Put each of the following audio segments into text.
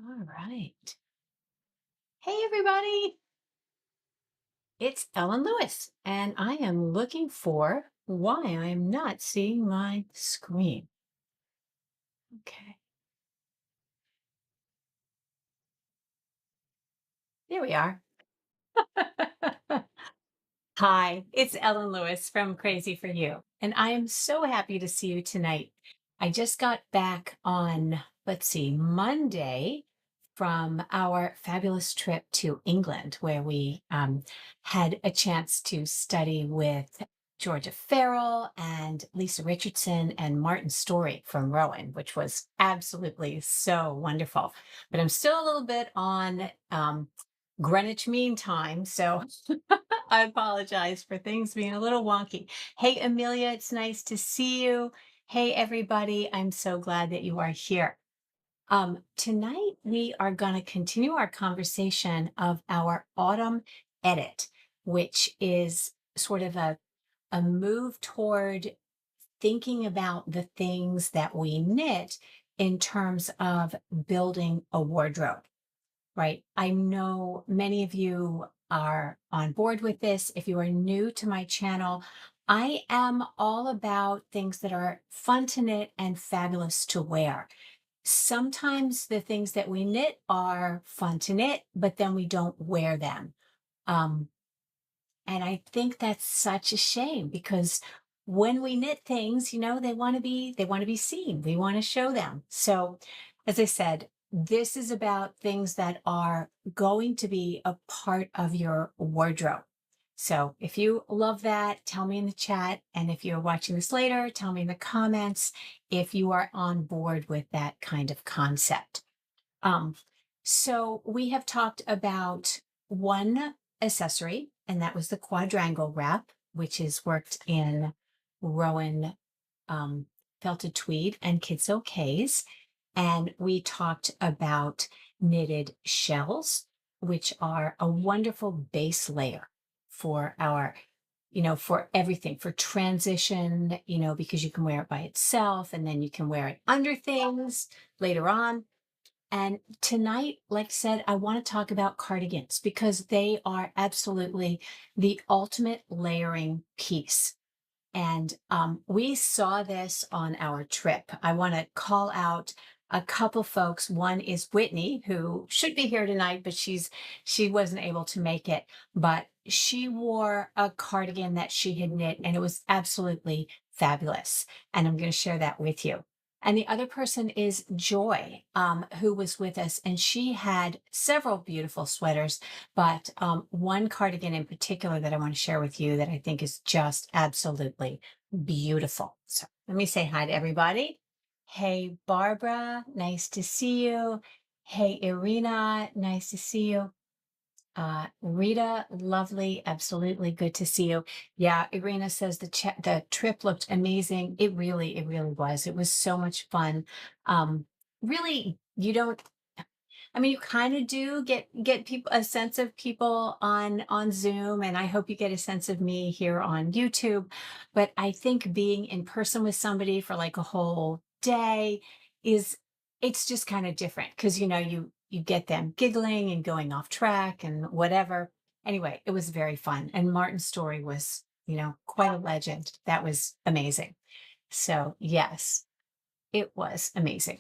All right. Hey, everybody. It's Ellen Lewis, and I am looking for why I am not seeing my screen. Okay. There we are. Hi, it's Ellen Lewis from Crazy for You, and I am so happy to see you tonight. I just got back on, let's see, Monday from our fabulous trip to England, where we had a chance to study with Georgia Farrell and Lisa Richardson and Martin Storey from Rowan, which was absolutely so wonderful. But I'm still a little bit on Greenwich Mean Time, so I apologize for things being a little wonky. Hey, Amelia, it's nice to see you. Hey, everybody, I'm so glad that you are here. Tonight, we are going to continue our conversation of our autumn edit, which is sort of a move toward thinking about the things that we knit in terms of building a wardrobe. Right. I know many of you are on board with this. If you are new to my channel, I am all about things that are fun to knit and fabulous to wear. Sometimes the things that we knit are fun to knit, but then we don't wear them. Um, and I think that's such a shame because when we knit things, they want to be seen. We want to show them. So, as I said, this is about things that are going to be a part of your wardrobe. So, if you love that, tell me in the chat. And if you're watching this later, tell me in the comments if you are on board with that kind of concept. Um, so we have talked about one accessory, and that was the quadrangle wrap, which is worked in Rowan um, felted tweed and Kids OKs. And we talked about knitted shells, which are a wonderful base layer for our, for everything, for transition, because you can wear it by itself and then you can wear it under things later on. And tonight, like I said, I want to talk about cardigans because they are absolutely the ultimate layering piece. And we saw this on our trip. I want to call out a couple folks. One is Whitney, who should be here tonight, but she wasn't able to make it. But she wore a cardigan that she had knit, and it was absolutely fabulous. And I'm going to share that with you. And the other person is Joy, who was with us, and she had several beautiful sweaters, but one cardigan in particular that I want to share with you that I think is just absolutely beautiful. So let me say hi to everybody. Hey, Barbara, nice to see you. Hey, Irina, nice to see you. Rita, lovely, absolutely good to see you. Yeah, Irina says the trip looked amazing. It really was. It was so much fun. Really, you don't. I mean, you kind of do get people a sense of people on Zoom, and I hope you get a sense of me here on YouTube. But I think being in person with somebody for like a whole day is it's just kind of different because you get them giggling and going off track and whatever. Anyway, it was very fun, and Martin's story was quite a legend. That was amazing. So yes, it was amazing.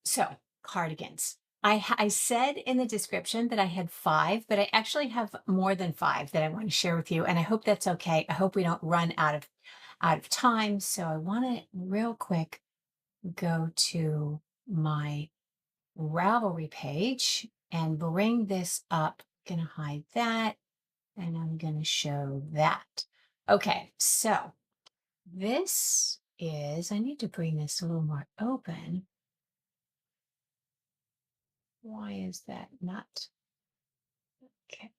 So cardigans. I said in the description that I had five, but I actually have more than five that I want to share with you, and I hope that's okay. I hope we don't run out of time. So I want to real quick go to my Ravelry page and bring this up. I'm gonna hide that, and I'm gonna show that. Okay, so this is, I need to bring this a little more open. Why is that not? Okay.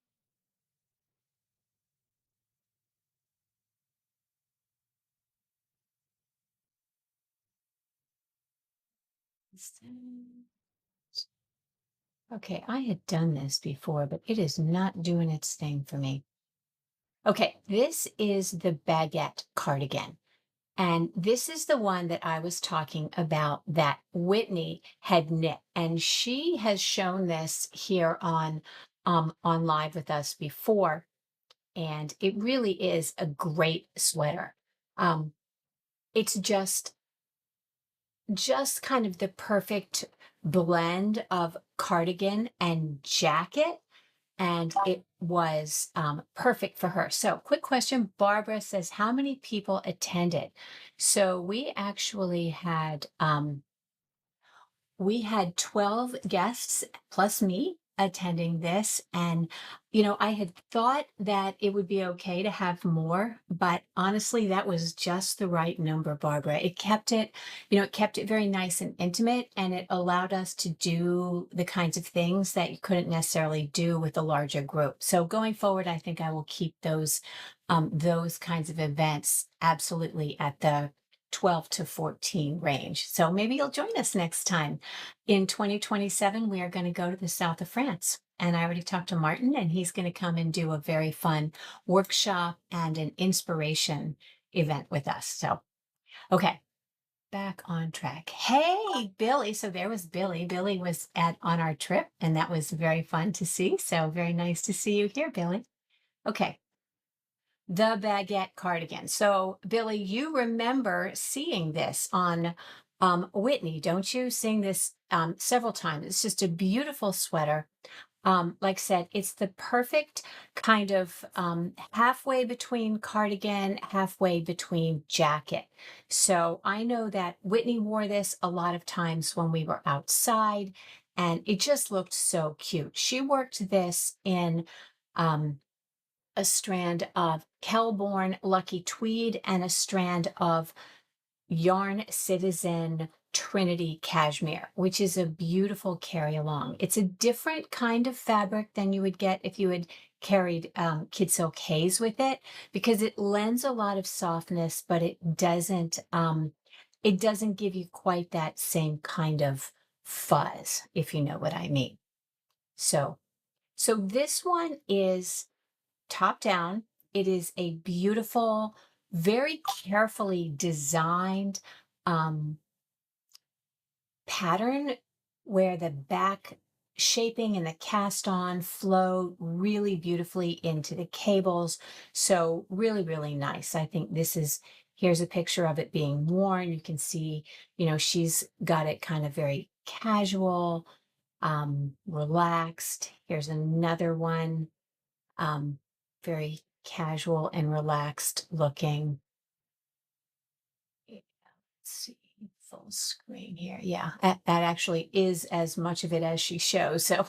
Okay, I had done this before, but it is not doing its thing for me. Okay, this is the Baguette cardigan. And this is the one that I was talking about that Whitney had knit. And she has shown this here on live with us before. And it really is a great sweater. Um, it's just kind of the perfect blend of cardigan and jacket, and it was perfect for her. So, quick question. Barbara says, how many people attended? So we had 12 guests plus me attending this. And, I had thought that it would be okay to have more, but honestly, that was just the right number, Barbara. It kept it very nice and intimate, and it allowed us to do the kinds of things that you couldn't necessarily do with a larger group. So going forward, I think I will keep those kinds of events absolutely at the 12 to 14 range. So maybe you'll join us next time. In 2027, we are going to go to the south of France. And I already talked to Martin, and he's going to come and do a very fun workshop and an inspiration event with us. So, okay, back on track. Hey, Billy. So there was Billy. Billy was on our trip, and that was very fun to see. So very nice to see you here, Billy. Okay, the Baguette cardigan. So, Billy, you remember seeing this on Whitney, don't you? Seeing this several times. It's just a beautiful sweater. Like I said, it's the perfect kind of halfway between cardigan, halfway between jacket. So I know that Whitney wore this a lot of times when we were outside, and it just looked so cute. She worked this in um, a strand of Kelborn Lucky Tweed and a strand of Yarn Citizen Trinity Cashmere, which is a beautiful carry along. It's a different kind of fabric than you would get if you had carried Kid Silk Haze with it, because it lends a lot of softness, but it doesn't give you quite that same kind of fuzz, if you know what I mean. So this one is top down. It is a beautiful, very carefully designed um, pattern where the back shaping and the cast on flow really beautifully into the cables. So really, really nice. I think here's a picture of it being worn. You can see, she's got it kind of very casual, relaxed. Here's another one, very casual and relaxed looking. Let's see, full screen here. Yeah, that actually is as much of it as she shows. So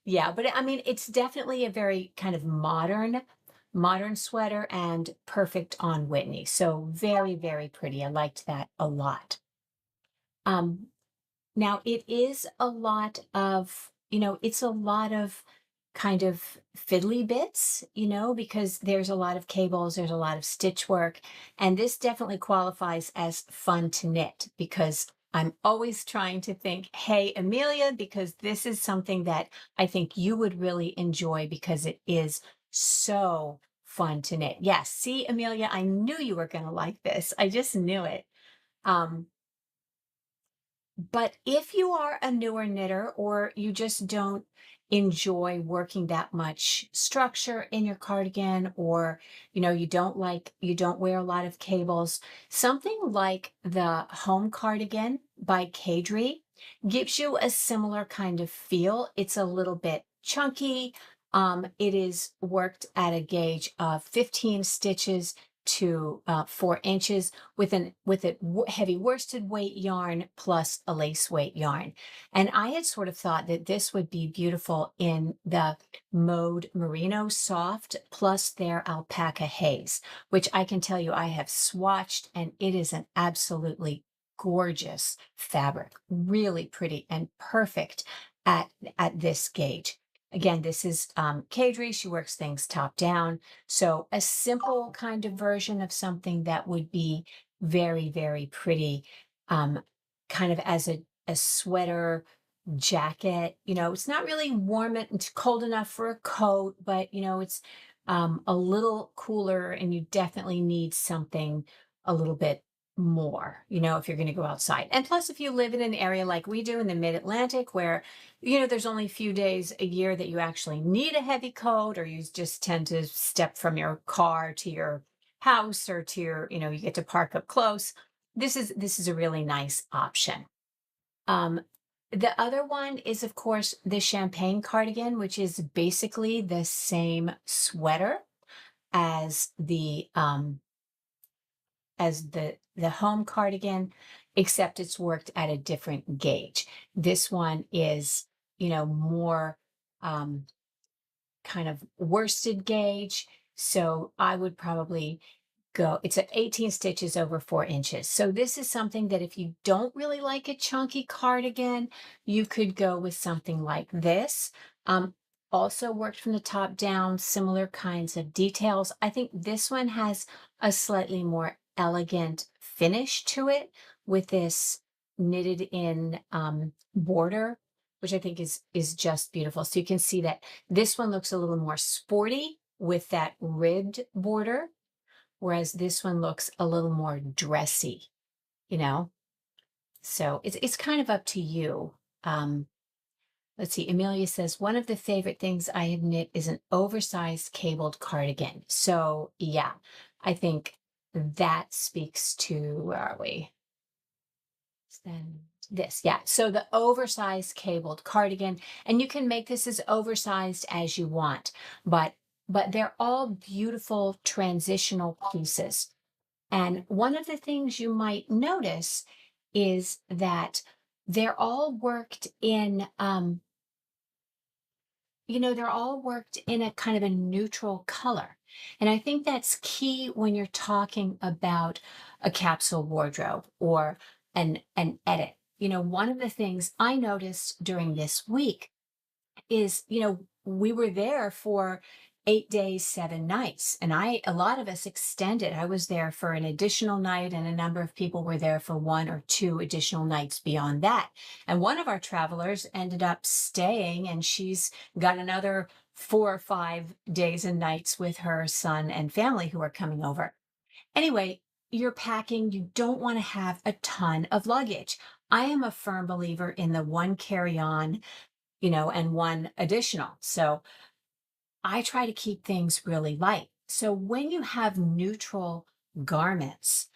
yeah, but I mean, it's definitely a very kind of modern sweater and perfect on Whitney. So very, very pretty. I liked that a lot. Um, Now it is a lot of, it's a lot of kind of fiddly bits, because there's a lot of cables, there's a lot of stitch work, and this definitely qualifies as fun to knit because I'm always trying to think, hey, Amelia, because this is something that I think you would really enjoy because it is so fun to knit. Yes, see, Amelia, I knew you were going to like this. I just knew it. Um, but if you are a newer knitter or you just don't enjoy working that much structure in your cardigan, or you don't wear a lot of cables, something like the home cardigan by Kadri gives you a similar kind of feel. It's a little bit chunky. It is worked at a gauge of 15 stitches to 4 inches with a heavy worsted weight yarn plus a lace weight yarn. And I had sort of thought that this would be beautiful in the mode merino soft plus their alpaca haze, which I can tell you I have swatched, and it is an absolutely gorgeous fabric, really pretty and perfect at this gauge. Again, this is Kadri. She works things top down. So a simple kind of version of something that would be very, very pretty, kind of as a sweater jacket. It's not really warm and cold enough for a coat, but it's a little cooler, and you definitely need something a little bit more, if you're going to go outside. And plus, if you live in an area like we do in the mid-Atlantic, where, there's only a few days a year that you actually need a heavy coat, or you just tend to step from your car to your house or to your, you get to park up close. This is a really nice option. Um, the other one is, of course, the champagne cardigan, which is basically the same sweater as the home cardigan, except it's worked at a different gauge. This one is, more um, kind of worsted gauge. So I would probably it's at 18 stitches over 4 inches. So this is something that if you don't really like a chunky cardigan, you could go with something like this. Um, Also worked from the top down, similar kinds of details. I think this one has a slightly more elegant finish to it with this knitted in border, which I think is just beautiful. So you can see that this one looks a little more sporty with that ribbed border, whereas this one looks a little more dressy, you know? So it's kind of up to you. Let's see, Amelia says, one of the favorite things I have knit is an oversized cabled cardigan. So yeah, I think that speaks to, where are we? Then this, yeah. So the oversized cabled cardigan, and you can make this as oversized as you want, but they're all beautiful transitional pieces. And one of the things you might notice is that they're all worked in, they're all worked in a kind of a neutral color. And I think that's key when you're talking about a capsule wardrobe or an edit. One of the things I noticed during this week is, we were there for 8 days, 7 nights, and a lot of us extended. I was there for an additional night, and a number of people were there for 1 or 2 additional nights beyond that. And one of our travelers ended up staying, and she's got another 4 or 5 days and nights with her son and family who are coming over. Anyway, you're packing, you don't want to have a ton of luggage. I am a firm believer in the one carry-on, and one additional. So I try to keep things really light. So when you have neutral garments,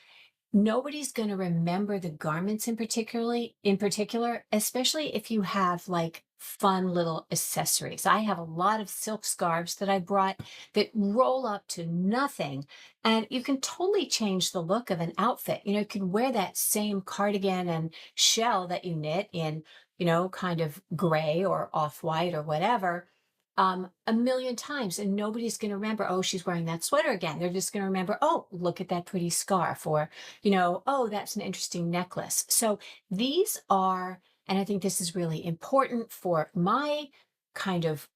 nobody's going to remember the garments in particular, especially if you have like fun little accessories. I have a lot of silk scarves that I brought that roll up to nothing, and you can totally change the look of an outfit. You can wear that same cardigan and shell that you knit in, kind of gray or off-white or whatever, a million times, and nobody's going to remember, oh, she's wearing that sweater again. They're just going to remember, oh, look at that pretty scarf, or, oh, that's an interesting necklace. So these are, and I think this is really important for my kind of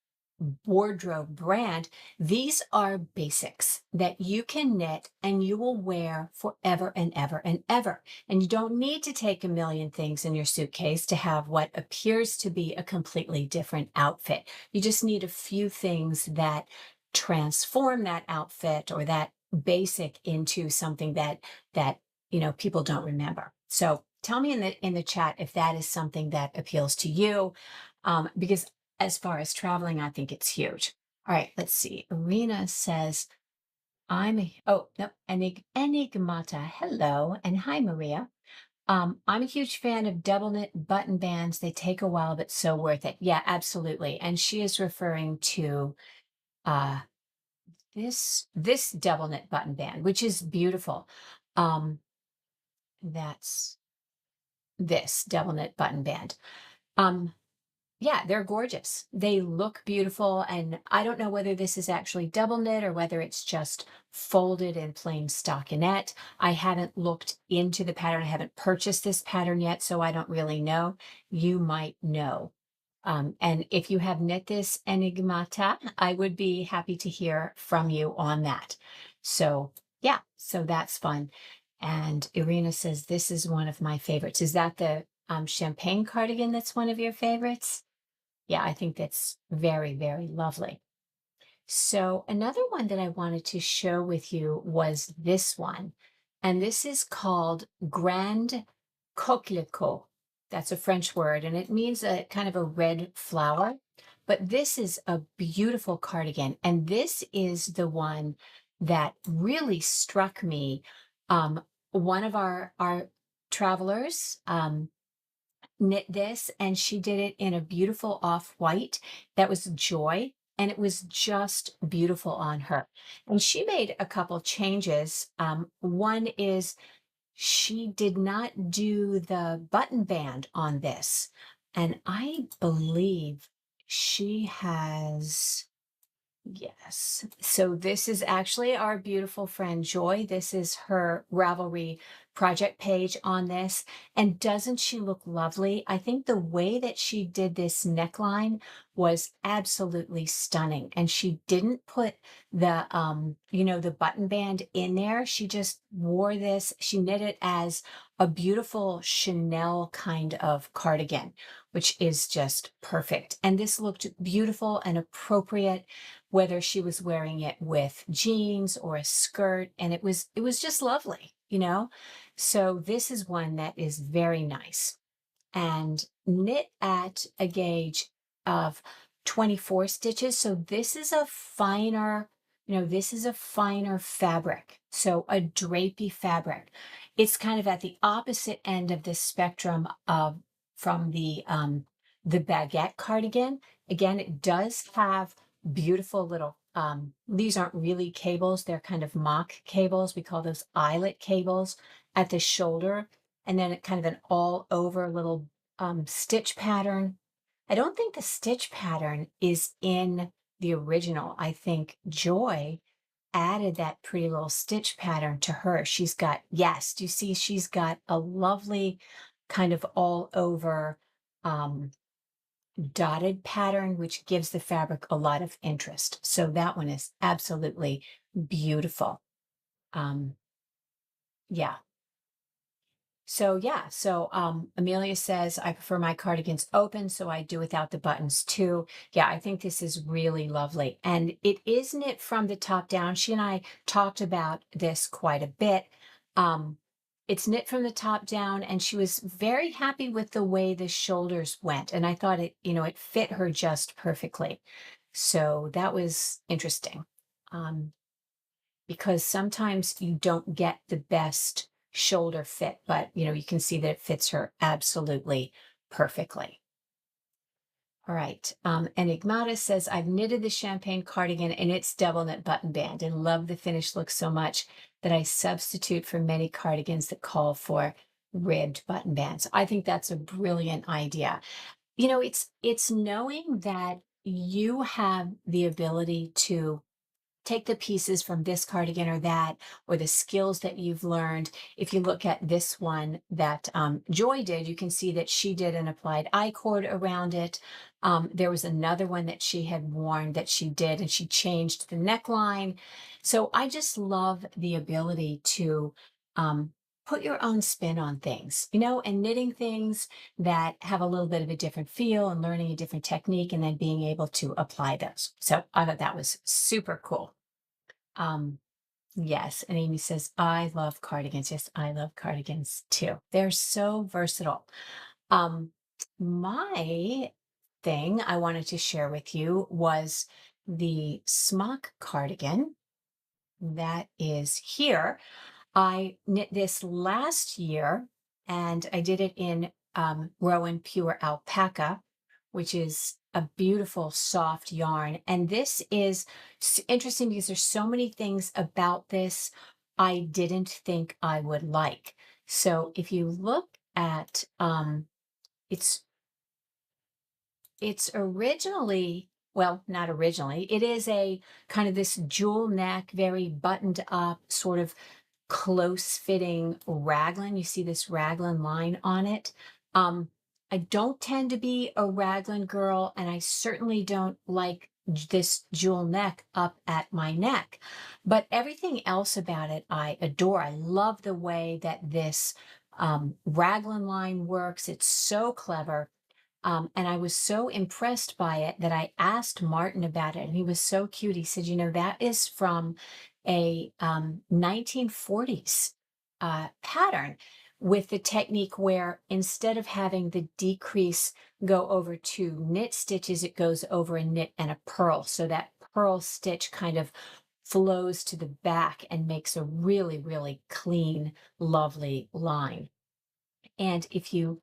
wardrobe brand, these are basics that you can knit and you will wear forever and ever and ever. And you don't need to take a million things in your suitcase to have what appears to be a completely different outfit. You just need a few things that transform that outfit or that basic into something that people don't remember. So tell me in the chat if that is something that appeals to you, because as far as traveling, I think it's huge. All right, let's see. Arena says, oh, no, Enigmata. Hello, and hi, Maria. I'm a huge fan of double knit button bands. They take a while, but so worth it. Yeah, absolutely. And she is referring to uh, this double knit button band, which is beautiful. That's this double knit button band. Yeah, they're gorgeous. They look beautiful. And I don't know whether this is actually double knit or whether it's just folded in plain stockinette. I haven't looked into the pattern. I haven't purchased this pattern yet, so I don't really know. You might know. And if you have knit this Enigmata, I would be happy to hear from you on that. So yeah, so that's fun. And Irina says, this is one of my favorites. Is that the champagne cardigan that's one of your favorites? Yeah, I think that's very, very lovely. So another one that I wanted to show with you was this one. and this is called Grand Coquelicot. That's a French word, and it means a kind of a red flower. But this is a beautiful cardigan, and this is the one that really struck me. One of our travelers knit this, and she did it in a beautiful off-white. That was Joy, and it was just beautiful on her. And she made a couple changes. One is she did not do the button band on this, and I believe she has. Yes. So this is actually our beautiful friend Joy. This is her Ravelry project page on this. And doesn't she look lovely? I think the way that she did this neckline was absolutely stunning. And she didn't put the the button band in there. She just wore this. She knit it as a beautiful Chanel kind of cardigan, which is just perfect. And this looked beautiful and appropriate whether she was wearing it with jeans or a skirt, and it was just lovely, you know. So this is one that is very nice and knit at a gauge of 24 stitches. So this is a finer, this is a finer fabric, so a drapey fabric. It's kind of at the opposite end of the spectrum of from the Baguette cardigan. Again, it does have beautiful little these aren't really cables, they're kind of mock cables. We call those eyelet cables at the shoulder, and then it kind of an all over little stitch pattern. I don't think the stitch pattern is in the original. I think Joy added that pretty little stitch pattern to her. She's got, yes, do you see she's got a lovely kind of all over um dotted pattern, which gives the fabric a lot of interest. So that one is absolutely beautiful. Um, yeah. So yeah, so Amelia says, I prefer my cardigans open, so I do without the buttons too. Yeah, I think this is really lovely. And it is knit from the top down. She and I talked about this quite a bit. It's knit from the top down, and she was very happy with the way the shoulders went. And I thought it fit her just perfectly. So that was interesting. Because sometimes you don't get the best shoulder fit, but you can see that it fits her absolutely perfectly. All right. Enigmata says, I've knitted the champagne cardigan in its double knit button band and love the finished look so much that I substitute for many cardigans that call for ribbed button bands. I think that's a brilliant idea. It's knowing that you have the ability to take the pieces from this cardigan or that, or the skills that you've learned. If you look at this one that Joy did, you can see that she did an applied I-cord around it. There was another one that she had worn that she did, and she changed the neckline. So I just love the ability to put your own spin on things, and knitting things that have a little bit of a different feel and learning a different technique and then being able to apply those. So I thought that was super cool. Um, yes. And Amy says, I love cardigans. Yes, I love cardigans too. They're so versatile. Um, my thing I wanted to share with you was the Smock cardigan that is here. I knit this last year, and I did it in Rowan Pure Alpaca, which is a beautiful soft yarn. And this is interesting because there's so many things about this I didn't think I would like. So if you look at it's originally, well, not originally, it is a kind of this jewel neck, very buttoned up, sort of close fitting raglan. You see this raglan line on it. I don't tend to be a raglan girl, and I certainly don't like this jewel neck up at my neck, but everything else about it I adore. I love the way that this raglan line works. It's so clever. And I was so impressed by it that I asked Martin about it, and he was so cute. He said, that is from a 1940s pattern with the technique where instead of having the decrease go over two knit stitches, it goes over a knit and a purl. So that purl stitch kind of flows to the back and makes a really, really clean, lovely line. And if you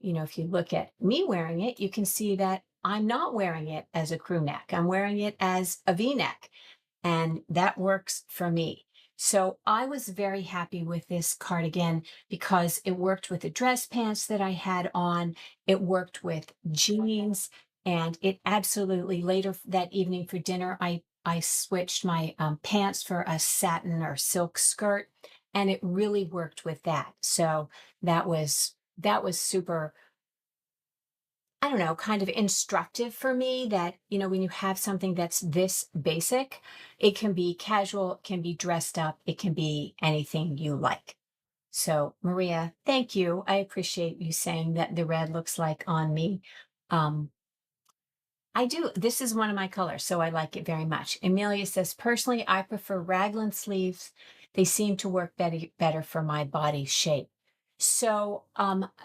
look at me wearing it, you can see that I'm not wearing it as a crew neck. I'm wearing it as a V-neck, and that works for me. So I was very happy with this cardigan because it worked with the dress pants that I had on. It worked with jeans, and it absolutely later that evening for dinner, I switched my pants for a satin or silk skirt, and it really worked with that. So that was super, I don't know, kind of instructive for me that, when you have something that's this basic, it can be casual, it can be dressed up, it can be anything you like. So, Maria, thank you. I appreciate you saying that the red looks like on me. Um, I do. This is one of my colors, so I like it very much. Amelia says, personally, I prefer raglan sleeves. They seem to work better for my body shape. So,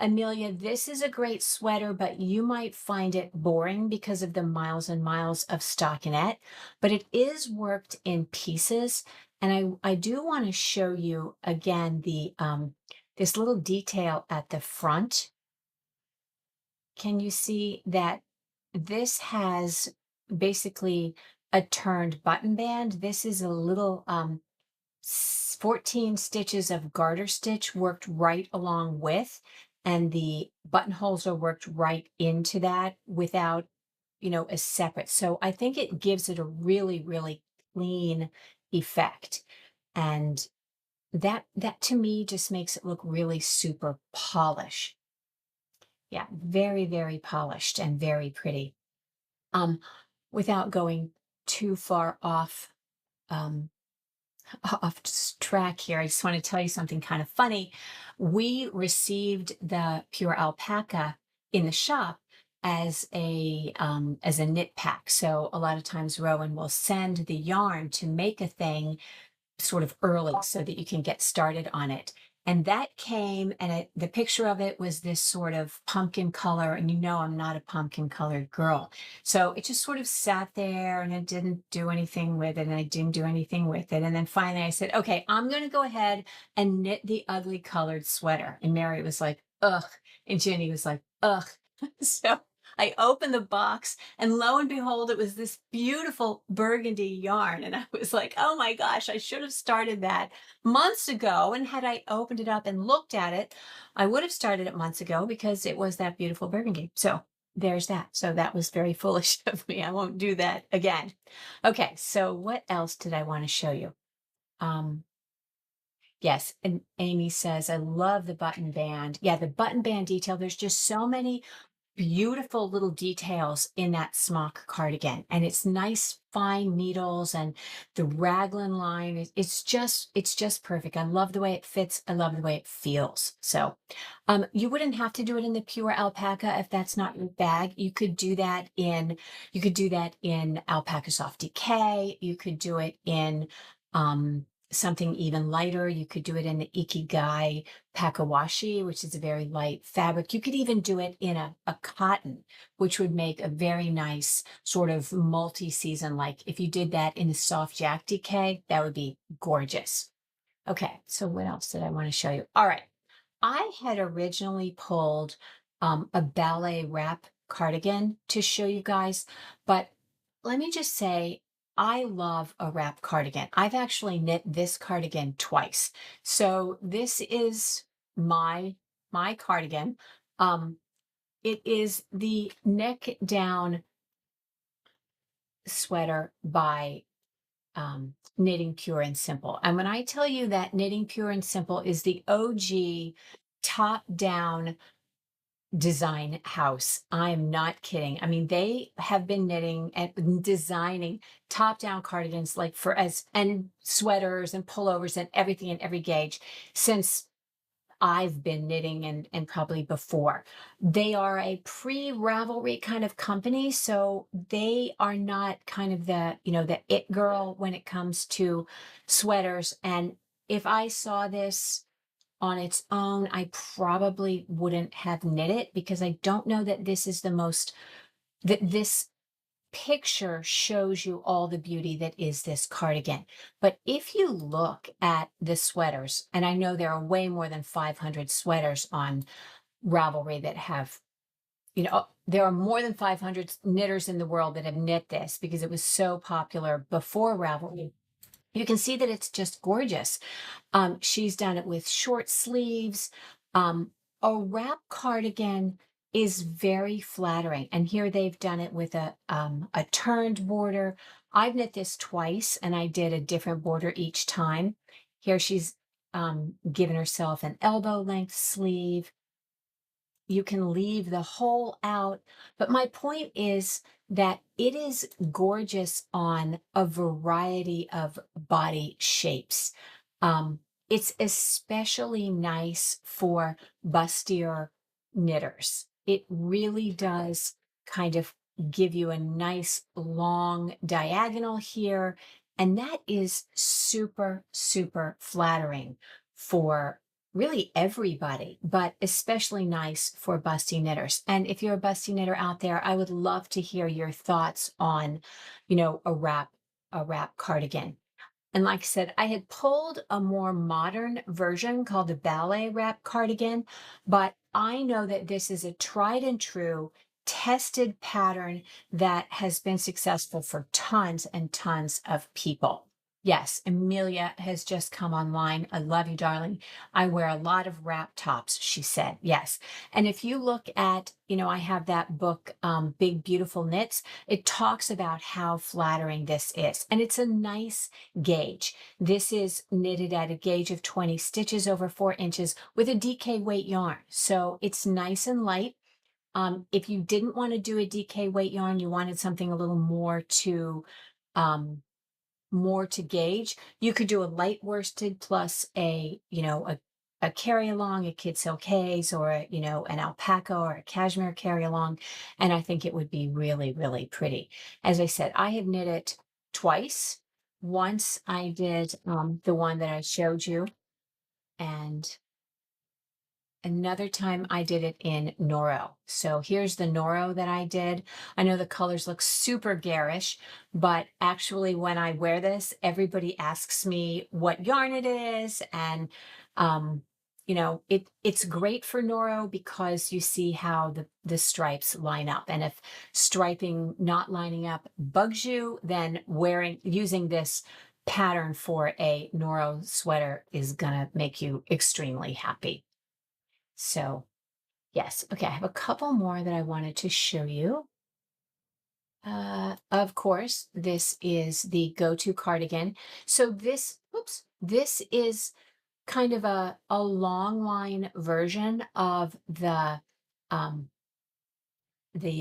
Amelia, this is a great sweater, but you might find it boring because of the miles and miles of stockinette, but it is worked in pieces. And I do want to show you again this little detail at the front. Can you see that this has basically a turned button band? This is a little 14 stitches of garter stitch worked right along with, and the buttonholes are worked right into that without, a separate. So I think it gives it a really, really clean effect. And that to me just makes it look really super polished. Yeah, very, very polished and very pretty. Um, without going too far um, track here, I just want to tell you something kind of funny. We received the pure alpaca in the shop as a knit pack. So a lot of times Rowan will send the yarn to make a thing sort of early so that you can get started on it. And that came, and the picture of it was this sort of pumpkin color. And I'm not a pumpkin colored girl. So it just sort of sat there and it didn't do anything with it. And I didn't do anything with it. And then finally I said, okay, I'm going to go ahead and knit the ugly colored sweater. And Mary was like, ugh. And Jenny was like, ugh. So I opened the box, and lo and behold, it was this beautiful burgundy yarn. And I was like, oh my gosh, I should have started that months ago. And had I opened it up and looked at it, I would have started it months ago because it was that beautiful burgundy. So there's that. So that was very foolish of me. I won't do that again. Okay, so what else did I want to show you? Yes, and Amy says, I love the button band. Yeah, the button band detail. There's just so many beautiful little details in that smock cardigan, and it's nice fine needles, and the raglan line it's just perfect. I love the way it fits. I love the way it feels. So you wouldn't have to do it in the pure alpaca if that's not your bag. You could do that in alpaca soft decay. You could do it in something even lighter. You could do it in the ikigai pakawashi, which is a very light fabric. You could even do it in a cotton, which would make a very nice sort of multi-season. Like if you did that in the soft jack decay, that would be gorgeous. Okay, so what else did I want to show you? All right, I had originally pulled a ballet wrap cardigan to show you guys, but let me just say, I love a wrap cardigan. I've actually knit this cardigan twice. So this is my cardigan. It is the neck down sweater by Knitting Pure and Simple. And when I tell you that Knitting Pure and Simple is the OG top down design house, I'm not kidding. I mean, they have been knitting and designing top down cardigans like and sweaters and pullovers and everything in every gauge since I've been knitting and probably before. They are a pre-Ravelry kind of company, so they are not kind of the it girl when it comes to sweaters. And if I saw this on its own, I probably wouldn't have knit it because I don't know that this is the most, that this picture shows you all the beauty that is this cardigan. But if you look at the sweaters, and I know there are way more than 500 sweaters on Ravelry that have, there are more than 500 knitters in the world that have knit this because it was so popular before Ravelry. You can see that it's just gorgeous. She's done it with short sleeves. A wrap cardigan is very flattering. And here they've done it with a turned border. I've knit this twice and I did a different border each time. Here she's given herself an elbow length sleeve. You can leave the hole out. But my point is that it is gorgeous on a variety of body shapes. It's especially nice for bustier knitters. It really does kind of give you a nice long diagonal here. And that is super, super flattering for really everybody, but especially nice for busty knitters. And if you're a busty knitter out there, I would love to hear your thoughts on, a wrap cardigan. And like I said, I had pulled a more modern version called the ballet wrap cardigan, but I know that this is a tried and true tested pattern that has been successful for tons and tons of people. Yes, Amelia has just come online. I love you, darling. I wear a lot of wrap tops, she said. Yes. And if you look at, I have that book, Big Beautiful Knits, it talks about how flattering this is. And it's a nice gauge. This is knitted at a gauge of 20 stitches over 4 inches with a DK weight yarn. So it's nice and light. If you didn't want to do a DK weight yarn, you wanted something a little more to gauge, you could do a light worsted plus a carry along, a kid silkays, or an alpaca or a cashmere carry along, and I think it would be really, really pretty. As I said, I have knit it twice. Once I did the one that I showed you, and another time I did it in Noro. So here's the Noro that I did. I know the colors look super garish, but actually when I wear this, everybody asks me what yarn it is. And, it's great for Noro because you see how the stripes line up. And if striping not lining up bugs you, then using this pattern for a Noro sweater is gonna make you extremely happy. So yes, okay, I have a couple more that I wanted to show you. Of course, this is the Go-to-Cardigan. So this is kind of a long line version of um, the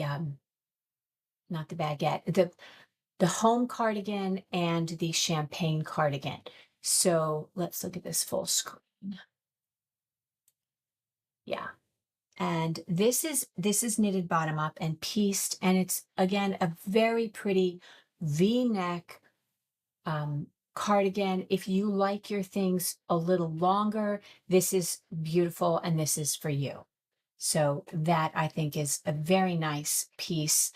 not the Baguette, the home cardigan and the champagne cardigan. So let's look at this full screen. Yeah. And this is knitted bottom up and pieced, and it's again a very pretty V-neck cardigan. If you like your things a little longer, this is beautiful and this is for you. So that I think is a very nice piece.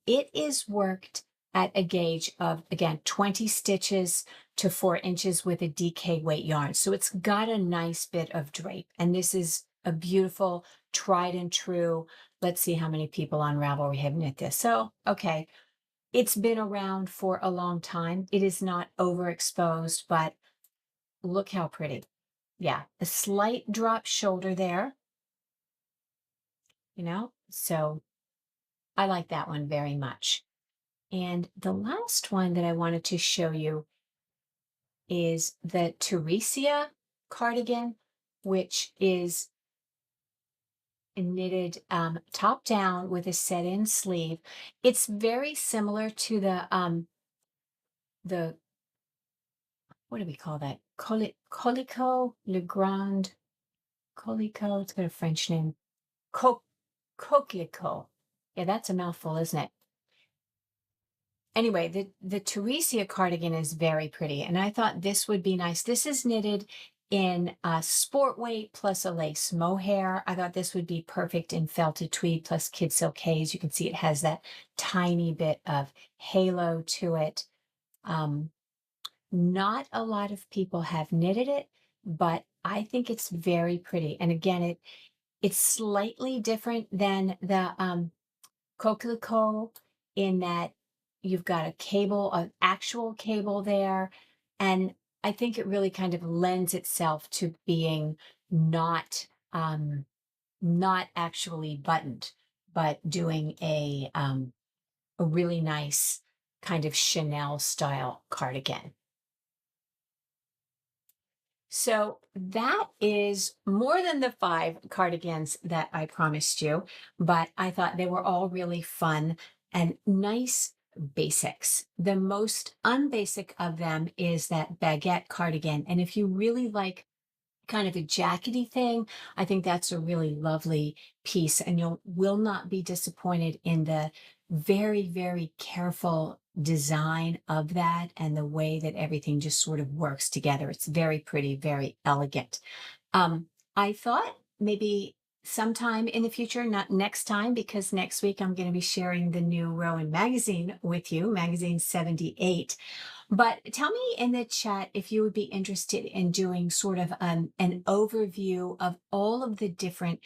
It is worked at a gauge of, again, 20 stitches to 4 inches with a DK weight yarn. So it's got a nice bit of drape. And this is a beautiful, tried and true. Let's see how many people on Ravelry have knit this. So, okay, it's been around for a long time. It is not overexposed, but look how pretty. Yeah, a slight drop shoulder there, so I like that one very much. And the last one that I wanted to show you is the Teresia cardigan, which is knitted top down with a set-in sleeve. It's very similar to the what do we call that? Coquelicot, Le Grand Coquelicot. It's got a French name. Coquelicot. Yeah, that's a mouthful, isn't it? Anyway, the Teresia cardigan is very pretty, and I thought this would be nice. This is knitted in sport weight plus a lace mohair. I thought this would be perfect in felted tweed plus kid silk haze. You can see it has that tiny bit of halo to it. Not a lot of people have knitted it, but I think it's very pretty. And again, it's slightly different than the Coquelicot in that you've got a cable, an actual cable there. And I think it really kind of lends itself to being not not actually buttoned, but doing a really nice kind of Chanel style cardigan. So that is more than the 5 cardigans that I promised you, but I thought they were all really fun and nice basics. The most unbasic of them is that Baguette cardigan. And if you really like kind of a jackety thing, I think that's a really lovely piece, and you will not be disappointed in the very, very careful design of that and the way that everything just sort of works together. It's very pretty, very elegant. I thought maybe sometime in the future, not next time, because next week I'm going to be sharing the new Rowan magazine with you, magazine 78. But tell me in the chat if you would be interested in doing sort of an overview of all of the different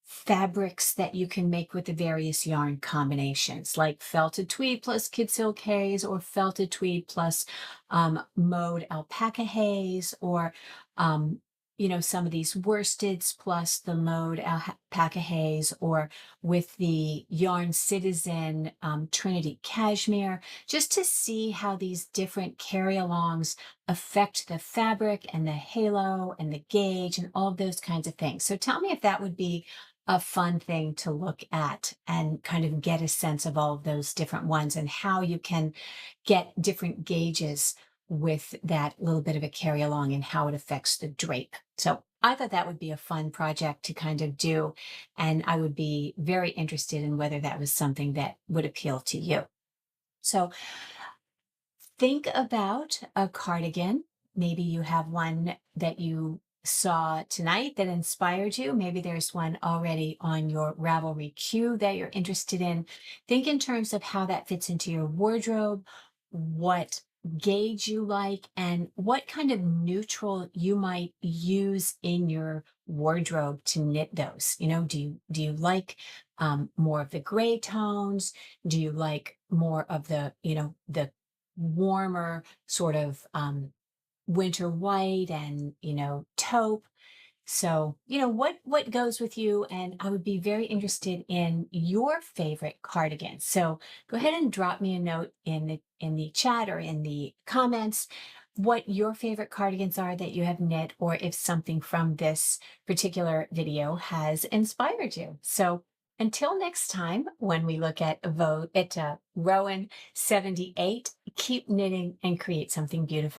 fabrics that you can make with the various yarn combinations, like felted tweed plus kid silk haze, or felted tweed plus mode alpaca haze, or some of these worsteds plus the mode alpaca haze, or with the yarn citizen Trinity cashmere, just to see how these different carry-alongs affect the fabric and the halo and the gauge and all of those kinds of things. So tell me if that would be a fun thing to look at and kind of get a sense of all of those different ones and how you can get different gauges with that little bit of a carry along and how it affects the drape. So I thought that would be a fun project to kind of do. And I would be very interested in whether that was something that would appeal to you. So think about a cardigan. Maybe you have one that you saw tonight that inspired you. Maybe there's one already on your Ravelry queue that you're interested in. Think in terms of how that fits into your wardrobe, what gauge you like, and what kind of neutral you might use in your wardrobe to knit those. Do you like more of the gray tones? Do you like more of the warmer sort of winter white and taupe? So what goes with you, and I would be very interested in your favorite cardigan. So go ahead and drop me a note in the chat or in the comments what your favorite cardigans are that you have knit, or if something from this particular video has inspired you. So until next time, when we look at Rowan 78, keep knitting and create something beautiful.